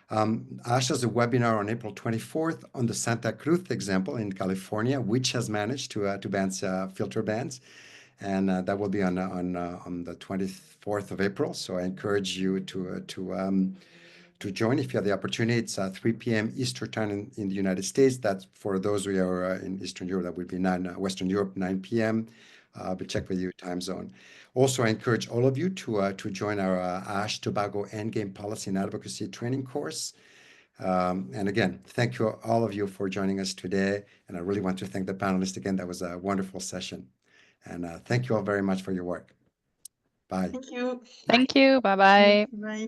ASH has a webinar on April 24th on the Santa Cruz example in California, which has managed to ban filter bans, and that will be on the 24th of April. So I encourage you to join if you have the opportunity. It's 3 p.m. Eastern time in the United States. That's for those who are in Eastern Europe, that would be Western Europe, 9 p.m. But check with your time zone. Also, I encourage all of you to join our ASH Tobacco Endgame Policy and Advocacy training course. And again, thank you all of you for joining us today. And I really want to thank the panelists again. That was a wonderful session. And thank you all very much for your work. Bye. Thank you. Thank you. Bye-bye. Bye.